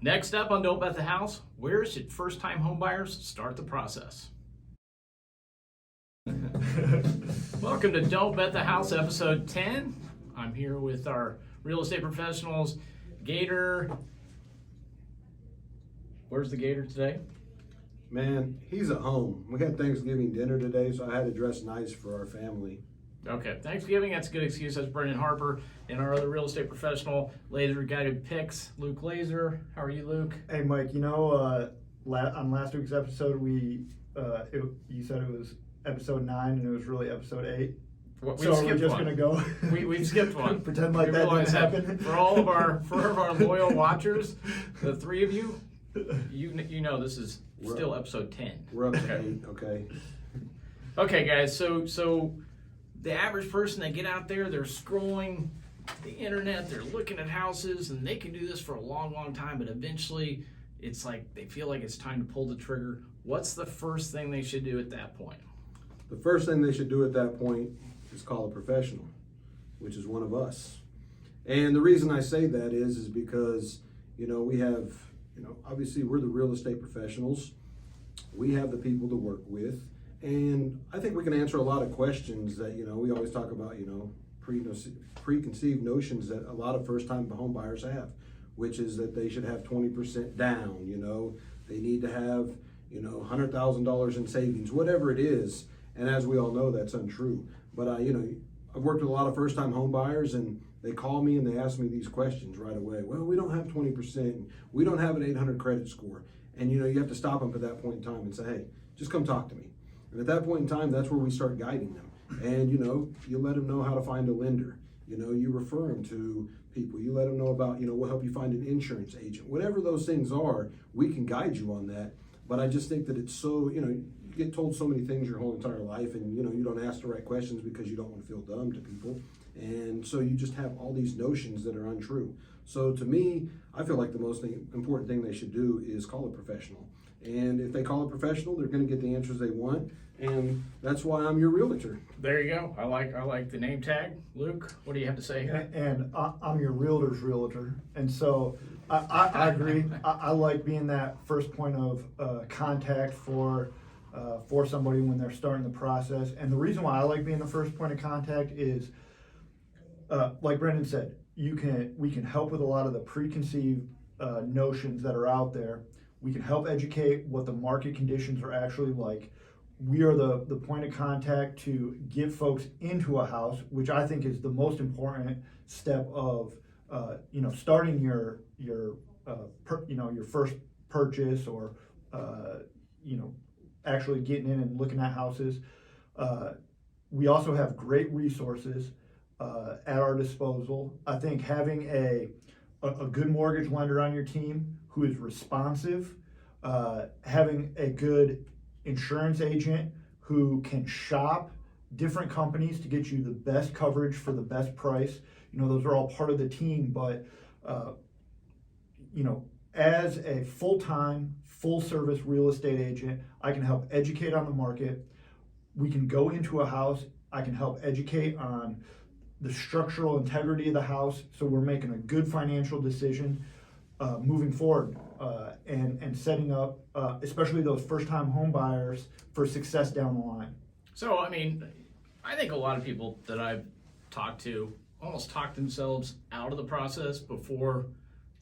Next up on Don't Bet the House, where should first-time homebuyers start the process? Welcome to Don't Bet the House, episode 10. I'm here with our real estate professionals, Gator. Where's the Gator today? Man, he's at home. We had Thanksgiving dinner today, so I had to dress nice for our family. Okay, Thanksgiving, that's a good excuse. That's Brendon Harper and our other real estate professional, Laser Guided Picks, Luke Laser. How are you, Luke? Hey, Mike, on last week's episode, you said it was episode 9 and it was really episode 8. Well, so we're just going to go. We've skipped one. Pretend like that didn't happen. For all of our loyal watchers, the three of you, you know this is still episode 10. We're up to 8, okay. Okay, guys, so the average person, they get out there, they're scrolling the internet, they're looking at houses, and they can do this for a long, long time, but eventually it's like they feel like it's time to pull the trigger. What's the first thing they should do at that point? The first thing they should do at that point is call a professional, which is one of us. And the reason I say that is because, we have, obviously we're the real estate professionals. We have the people to work with. And I think we can answer a lot of questions that, we always talk about, preconceived notions that a lot of first-time home buyers have, which is that they should have 20% down, they need to have, $100,000 in savings, whatever it is. And as we all know, that's untrue. But, I've worked with a lot of first-time home buyers, and they call me and they ask me these questions right away. Well, we don't have 20%. We don't have an 800 credit score. And, you have to stop them at that point in time and say, hey, just come talk to me. And at that point in time, that's where we start guiding them. And, you let them know how to find a lender. You refer them to people. You let them know about, we'll help you find an insurance agent. Whatever those things are, we can guide you on that. But I just think that it's so, you get told so many things your whole entire life, and, you don't ask the right questions because you don't want to feel dumb to people. And so you just have all these notions that are untrue. So to me, I feel like the most important thing they should do is call a professional. And if they call a professional, they're going to get the answers they want. And that's why I'm your realtor. There you go. I like the name tag. Luke, what do you have to say here? And I'm your realtor's realtor. And so I agree. I like being that first point of contact for somebody when they're starting the process. And the reason why I like being the first point of contact is, like Brendon said, we can help with a lot of the preconceived notions that are out there. We can help educate what the market conditions are actually like. We are the point of contact to get folks into a house, which I think is the most important step of starting your first purchase, or actually getting in and looking at houses. We also have great resources at our disposal. I think having a good mortgage lender on your team who is responsive, having a good insurance agent who can shop different companies to get you the best coverage for the best price. Those are all part of the team, but as a full-time, full-service real estate agent, I can help educate on the market. We can go into a house. I can help educate on the structural integrity of the house, so we're making a good financial decision moving forward, and setting up, especially those first-time home buyers, for success down the line. So, I think a lot of people that I've talked to almost talk themselves out of the process before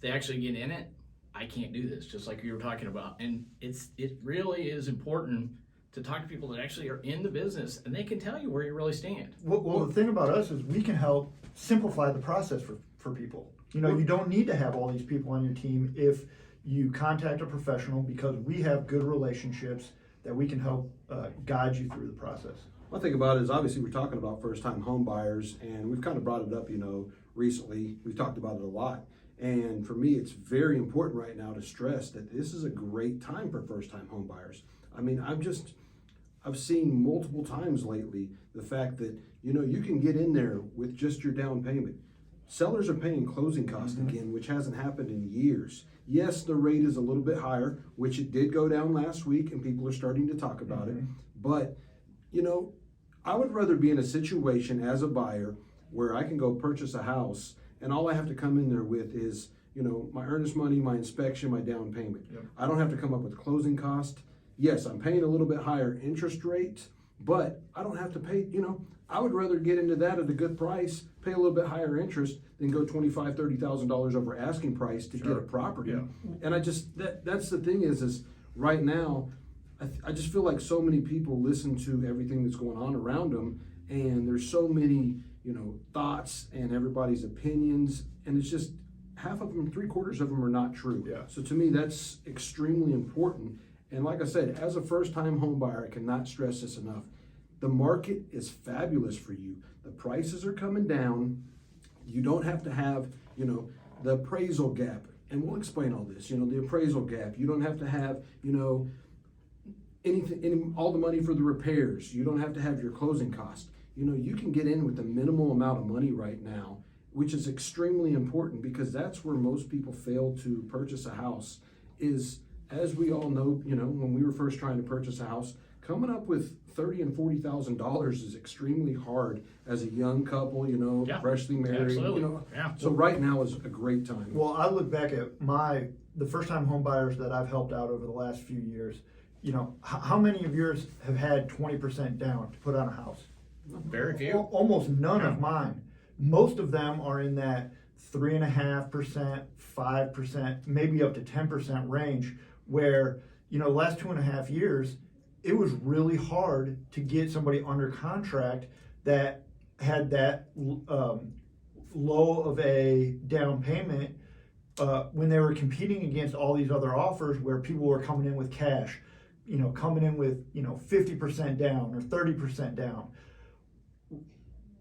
they actually get in it. I can't do this, just like you were talking about. And it really is important to talk to people that actually are in the business, and they can tell you where you really stand. Well, the thing about us is we can help simplify the process for people. You don't need to have all these people on your team if you contact a professional, because we have good relationships that we can help guide you through the process. One thing about it is, obviously we're talking about first-time home buyers, and we've kind of brought it up, recently. We've talked about it a lot. And for me, it's very important right now to stress that this is a great time for first-time home buyers. I've seen multiple times lately the fact that, you can get in there with just your down payment. Sellers are paying closing costs again, which hasn't happened in years. Yes, the rate is a little bit higher, which it did go down last week, and people are starting to talk about it. But, I would rather be in a situation as a buyer where I can go purchase a house and all I have to come in there with is, my earnest money, my inspection, my down payment. Yep. I don't have to come up with closing cost. Yes, I'm paying a little bit higher interest rate, but I don't have to pay, I would rather get into that at a good price, pay a little bit higher interest than go $25,000, $30,000 over asking price to get a property. Yeah. And I just, that's the thing is right now, I just feel like so many people listen to everything that's going on around them, and there's so many, thoughts and everybody's opinions, and it's just half of them, 3/4 of them are not true. Yeah. So to me, that's extremely important. And like I said, as a first-time home buyer, I cannot stress this enough. The market is fabulous for you. The prices are coming down. You don't have to have, the appraisal gap. And we'll explain all this, the appraisal gap. You don't have to have, all the money for the repairs. You don't have to have your closing cost. You can get in with a minimal amount of money right now, which is extremely important because that's where most people fail to purchase a house is, as we all know, when we were first trying to purchase a house, coming up with $30,000 and $40,000 is extremely hard as a young couple, Yeah, freshly married, absolutely. Yeah. So right now is a great time. Well, I look back at the first-time home buyers that I've helped out over the last few years. How many of yours have had 20% down to put on a house? Very few. Almost none Yeah. of mine. Most of them are in that 3.5%, 5%, maybe up to 10% range. Where the last 2.5 years, it was really hard to get somebody under contract that had that low of a down payment when they were competing against all these other offers where people were coming in with cash, coming in with 50% down or 30% down.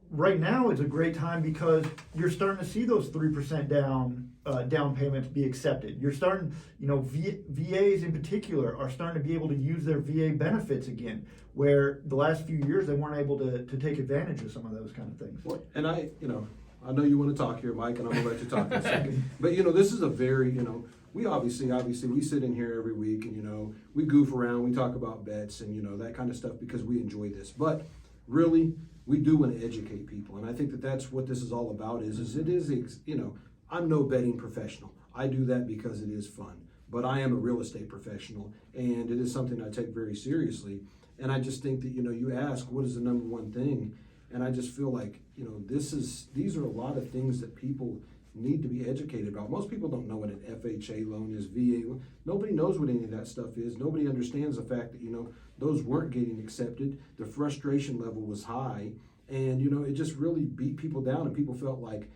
Right now is a great time because you're starting to see those 3% down payments be accepted. You're starting, VAs in particular are starting to be able to use their VA benefits again, where the last few years they weren't able to take advantage of some of those kind of things. Well, and I know you want to talk here, Mike, and I'm gonna let you talk in a second. But this is a very, we obviously we sit in here every week and we goof around, we talk about bets and that kind of stuff because we enjoy this. But really, we do want to educate people, and I think that that's what this is all about. I'm no betting professional. I do that because it is fun. But I am a real estate professional, and it is something I take very seriously. And I just think that you ask what is the number one thing, and I just feel like these are a lot of things that people need to be educated about. Most people don't know what an FHA loan is, VA loan. Nobody knows what any of that stuff is. Nobody understands the fact that those weren't getting accepted. The frustration level was high, and it just really beat people down, and people felt like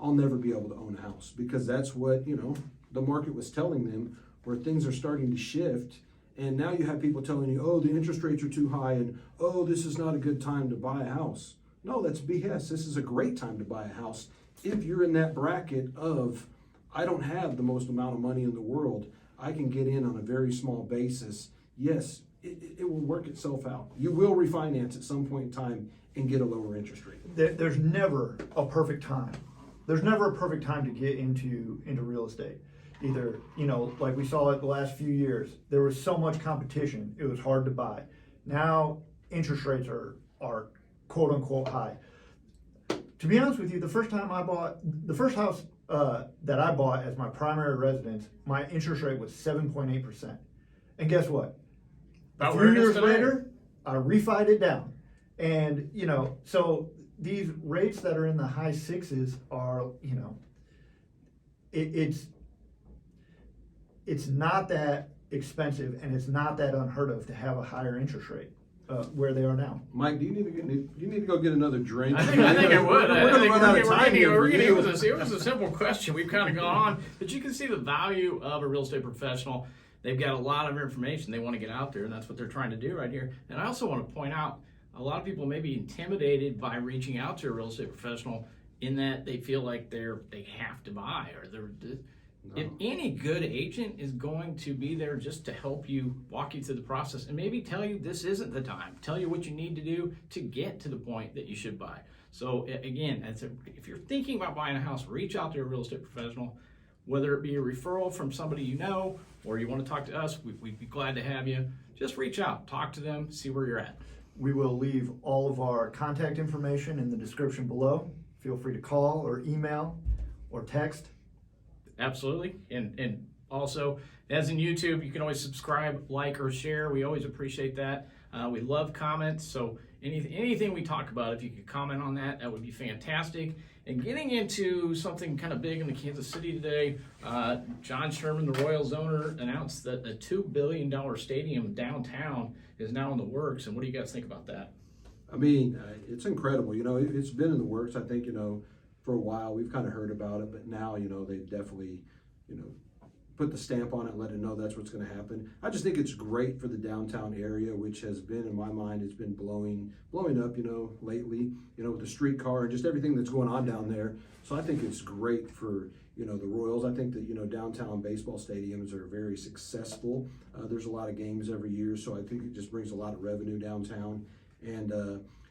I'll never be able to own a house because that's what the market was telling them, where things are starting to shift. And now you have people telling you, oh, the interest rates are too high, and oh, this is not a good time to buy a house. No, that's BS. This is a great time to buy a house if you're in that bracket of, I don't have the most amount of money in the world. I can get in on a very small basis. Yes, it will work itself out. You will refinance at some point in time and get a lower interest rate. There's never a perfect time. There's never a perfect time to get into real estate. Either, like we saw it the last few years, there was so much competition, it was hard to buy. Now, interest rates are quote unquote high. To be honest with you, the first house that I bought as my primary residence, my interest rate was 7.8%. And guess what? About a where few it is years today. later, I refied it down. And, so these rates that are in the high sixes are, it's not that expensive, and it's not that unheard of to have a higher interest rate where they are now. Mike, do you need to go get another drink? I think it would. We're going to run out of time here. It was a simple question. We've kind of gone on, but you can see the value of a real estate professional. They've got a lot of information they want to get out there, and that's what they're trying to do right here. And I also want to point out, a lot of people may be intimidated by reaching out to a real estate professional in that they feel like they have to buy, or if any good agent is going to be there just to help you, walk you through the process, and maybe tell you this isn't the time, tell you what you need to do to get to the point that you should buy. So again, if you're thinking about buying a house, reach out to a real estate professional, whether it be a referral from somebody you know, or you want to talk to us, we'd be glad to have you. Just reach out, talk to them, see where you're at. We will leave all of our contact information in the description below. Feel free to call or email or text. Absolutely. And also, as in YouTube, you can always subscribe, like, or share. We always appreciate that. We love comments. So anything we talk about, if you could comment on that, that would be fantastic. And getting into something kind of big in the Kansas City today, John Sherman, the Royals owner, announced that a $2 billion stadium downtown is now in the works. And what do you guys think about that? I mean, it's incredible. You know, it's been in the works. I think, you know, for a while we've kind of heard about it, but now, you know, they've definitely, you know, put the stamp on it and let it know that's what's going to happen. I just think it's great for the downtown area, which has been, in my mind, it's been blowing up, you know, lately, you know, with the streetcar and just everything that's going on down there. So I think it's great for, you know, the Royals. I think that, you know, downtown baseball stadiums are very successful. There's a lot of games every year, so I think it just brings a lot of revenue downtown. And,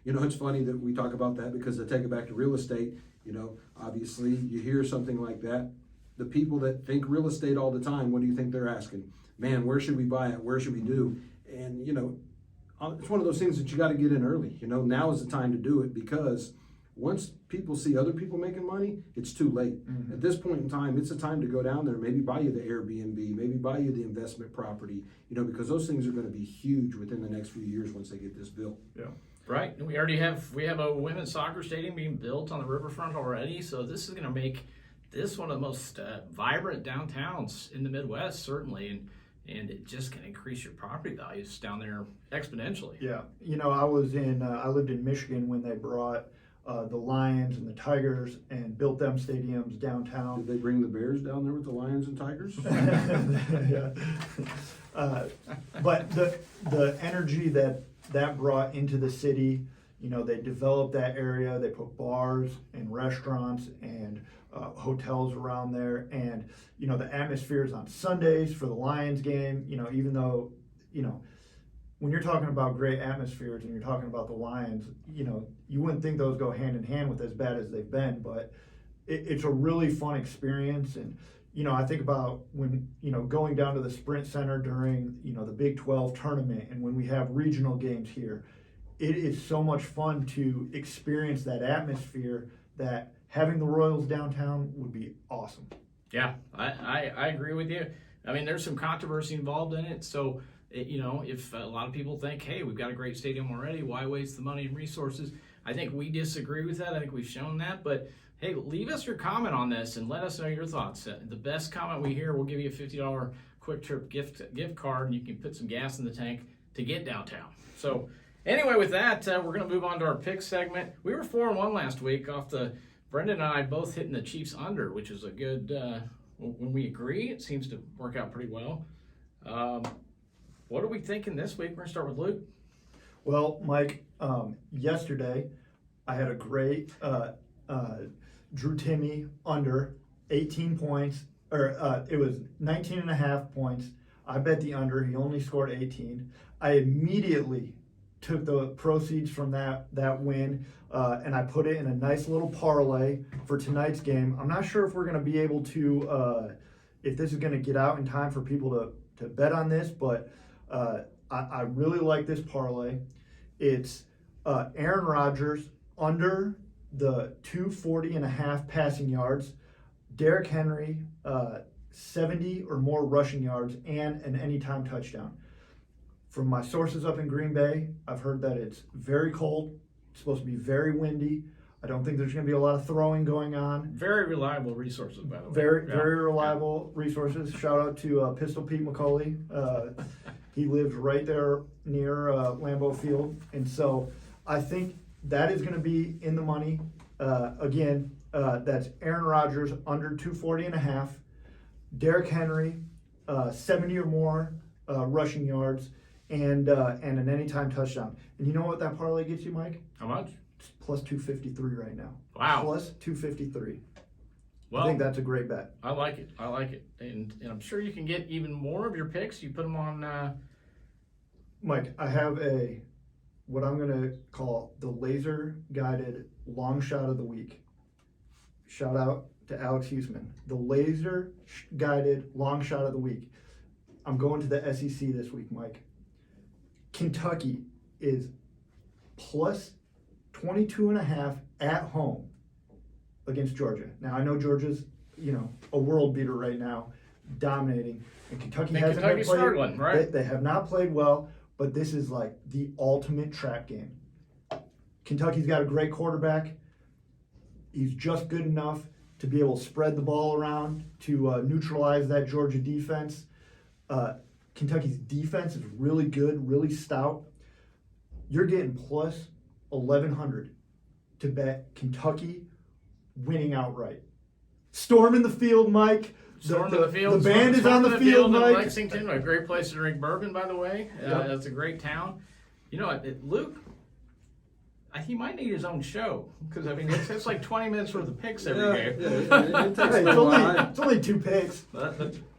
you know, it's funny that we talk about that because to take it back to real estate, you know, obviously you hear something like that. The people that think real estate all the time, what do you think they're asking? Man, where should we buy it? Where should we do? And, you know, it's one of those things that you got to get in early. You know, now is the time to do it because once people see other people making money, it's too late. Mm-hmm. At this point in time, it's a time to go down there, maybe buy you the Airbnb, maybe buy you the investment property, you know, because those things are going to be huge within the next few years once they get this built. Yeah. Right. And we have a women's soccer stadium being built on the riverfront already. So this is going to make this one of the most vibrant downtowns in the Midwest, certainly. And it just can increase your property values down there exponentially. Yeah. You know, I lived in Michigan when they brought the Lions and the Tigers and built them stadiums downtown. Did they bring the Bears down there with the Lions and Tigers? Yeah. But the energy that brought into the city, you know, they developed that area. They put bars and restaurants and hotels around there, and you know the atmospheres on Sundays for the Lions game. You know, even though, you know, when you're talking about great atmospheres and you're talking about the Lions, you know, you wouldn't think those go hand in hand with as bad as they've been, but it's a really fun experience. And you know, I think about when, you know, going down to the Sprint Center during, you know, the Big 12 tournament and when we have regional games here, it is so much fun to experience that atmosphere that having the Royals downtown would be awesome. Yeah, I agree with you. I mean, there's some controversy involved in it. So, you know, if a lot of people think, hey, we've got a great stadium already, why waste the money and resources? I think we disagree with that. I think we've shown that. But, hey, leave us your comment on this and let us know your thoughts. The best comment we hear, we'll give you a $50 Quick Trip gift card, and you can put some gas in the tank to get downtown. So, anyway, with that, we're going to move on to our pick segment. We were 4-1 last week off the Brendon and I both hitting the Chiefs under, which is a good, when we agree, it seems to work out pretty well. What are we thinking this week? We're going to start with Luke. Well, Mike, yesterday I had a great Drew Timmy under 18 points, or it was 19 and a half points. I bet the under. He only scored 18. I immediately took the proceeds from that win and I put it in a nice little parlay for tonight's game. I'm not sure if we're going to be able to, if this is going to get out in time for people to bet on this, but I really like this parlay. It's Aaron Rodgers under the 240 and a half passing yards, Derrick Henry 70 or more rushing yards, and an anytime touchdown. From my sources up in Green Bay, I've heard that it's very cold. It's supposed to be very windy. I don't think there's going to be a lot of throwing going on. Very reliable resources, by the way. Very reliable resources. Shout out to Pistol Pete McCauley. He lives right there near Lambeau Field. And so I think that is going to be in the money. Again, that's Aaron Rodgers under 240 and a half. Derrick Henry, 70 or more rushing yards, and an anytime touchdown. And you know what that parlay gets you, Mike? How much? It's plus 253 right now. Wow. Plus 253. Well, I think that's a great bet. I like it. And I'm sure you can get even more of your picks. You put them on. Mike, I have what I'm going to call the laser guided long shot of the week. Shout out to Alex Huseman. The laser guided long shot of the week. I'm going to the SEC this week, Mike. Kentucky is plus 22 and a half at home against Georgia. Now, I know Georgia's a world beater right now, dominating. And Kentucky hasn't been Kentucky's playing. struggling, right? They have not played well, but this is like the ultimate trap game. Kentucky's got a great quarterback. He's just good enough to be able to spread the ball around to neutralize that Georgia defense. Kentucky's defense is really good, really stout. You're getting plus 1,100 to bet Kentucky winning outright. Storm in the field, Mike. Storm in the field. The band is on the field, in Mike. Lexington, a great place to drink bourbon, by the way. Yep. That's a great town. Luke, he might need his own show because it's like 20 minutes worth of picks every game. It takes Hey, me a while. it's only 2 picks.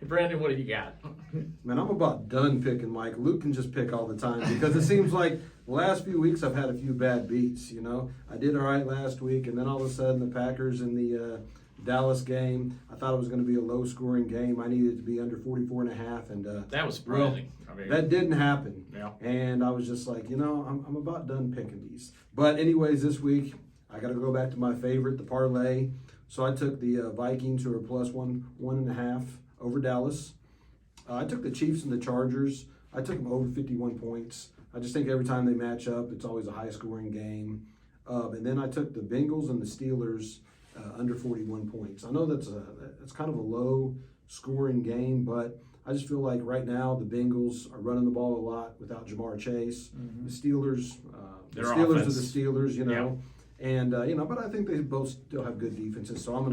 Brandon, what have you got? Man, I'm about done picking Mike. Luke can just pick all the time because it seems like the last few weeks I've had a few bad beats. I did all right last week, and then all of a sudden the Packers in the Dallas game, I thought it was going to be a low-scoring game. I needed it to be under 44.5, and That was surprising. that didn't happen. Yeah. And I was just like, I'm about done picking these. But anyways, this week I got to go back to my favorite, the parlay. So I took the Vikings, who are plus 1.5 over Dallas. I took the Chiefs and the Chargers. I took them over 51 points. I just think every time they match up, it's always a high-scoring game. And then I took the Bengals and the Steelers under 41 points. I know that's kind of a low-scoring game, but I just feel like right now the Bengals are running the ball a lot without Jamar Chase. Mm-hmm. The Steelers, Their are the offense. Steelers, Yeah. And but I think they both still have good defenses. So I'm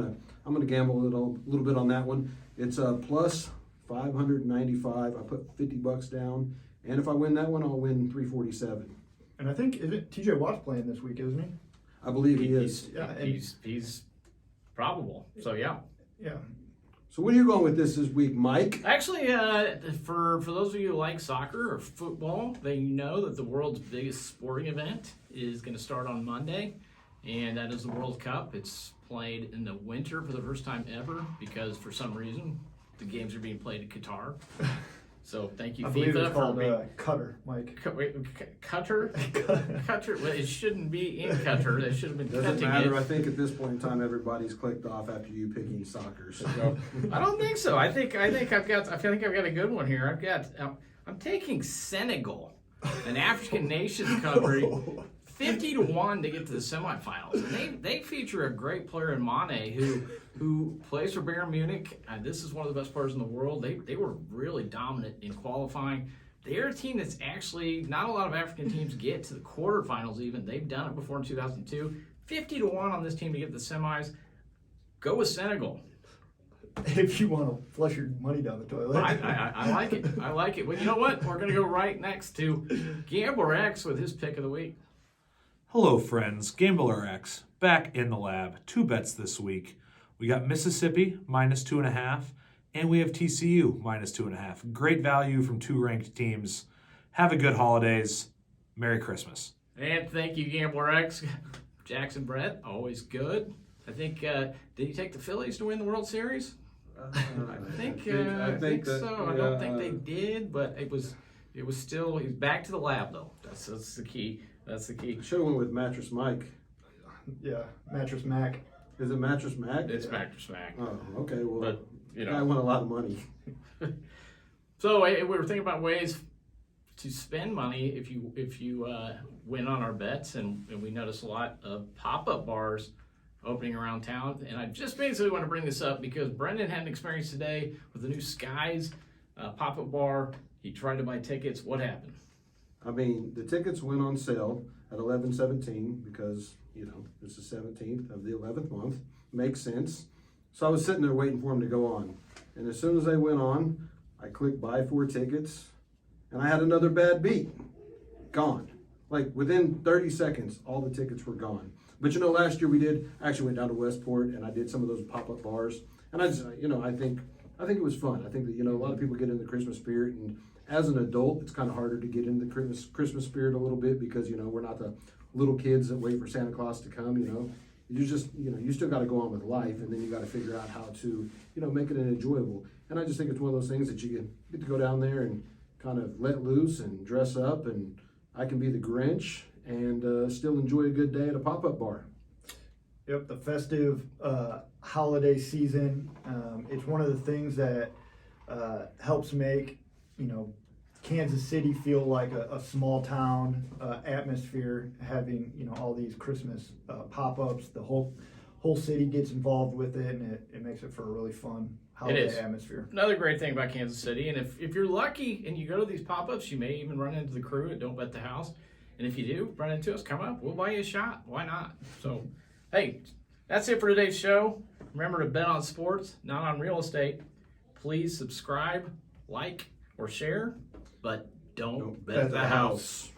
gonna gamble a little bit on that one. It's plus 595. I put $50 down, and if I win that one, I'll win 347. And I think, is it TJ Watt's playing this week, isn't he? I believe he is. He's probable. So yeah. Yeah. So what are you going with this week, Mike? Actually, for those of you who like soccer or football, they know that the world's biggest sporting event is going to start on Monday, and that is the World Cup. It's played in the winter for the first time ever because for some reason the games are being played in Qatar. So thank you, I believe FIFA, it's called for being Cutter, Mike. Qatar. Qatar. Well, it shouldn't be in Qatar. They should have been Doesn't cutting matter. it. I think at this point in time, everybody's clicked off after you picking soccer. So. I don't think so. I think I've got a good one here. I'm taking Senegal, an African nation country, 50-1 to get to the semifinals. And they feature a great player in Mane who plays for Bayern Munich. This is one of the best players in the world. They were really dominant in qualifying. They're a team that's actually not a lot of African teams get to the quarterfinals even. They've done it before in 2002. 50-1 on this team to get to the semis. Go with Senegal. If you want to flush your money down the toilet. I like it. I like it. Well, you know what? We're going to go right next to Gambler X with his pick of the week. Hello, friends. Gambler X back in the lab. 2 bets this week. We got Mississippi minus 2.5, and we have TCU minus 2.5. Great value from 2 ranked teams. Have a good holidays. Merry Christmas. And thank you, Gambler X. Jackson Brett, always good. I think, did he take the Phillies to win the World Series? I think so. I don't think they did, but it was still, he's back to the lab, though. That's the key. That's the key. Should have went with Mattress Mike. Yeah, Mattress Mac. Is it Mattress Mac? It's Mattress Mac. Oh, okay. Well, But, I won a lot of money. So we were thinking about ways to spend money if you win on our bets, and we notice a lot of pop-up bars opening around town. And I just basically want to bring this up because Brendon had an experience today with the new Skies pop-up bar. He tried to buy tickets. What happened? I mean, the tickets went on sale at 11/17 because, it's the 17th of the 11th month. Makes sense. So I was sitting there waiting for them to go on. And as soon as they went on, I clicked buy 4 tickets, and I had another bad beat. Gone. Like within 30 seconds, all the tickets were gone. But last year I actually went down to Westport and I did some of those pop-up bars. And I just, I think it was fun. I think that, a lot of people get in the Christmas spirit, and as an adult, it's kind of harder to get into the Christmas spirit a little bit because, we're not the little kids that wait for Santa Claus to come, You just, you still got to go on with life, and then you got to figure out how to, make it enjoyable. And I just think it's one of those things that you get to go down there and kind of let loose and dress up, and I can be the Grinch and still enjoy a good day at a pop-up bar. Yep, the festive holiday season. It's one of the things that helps make, Kansas City feel like a small town atmosphere, having, all these Christmas pop-ups. The whole city gets involved with it, and it makes it for a really fun holiday atmosphere. Another great thing about Kansas City, and if you're lucky and you go to these pop-ups, you may even run into the crew at Don't Bet the House. And if you do run into us, come up. We'll buy you a shot. Why not? So, hey, that's it for today's show. Remember to bet on sports, not on real estate. Please subscribe, like, or share, but don't bet the house.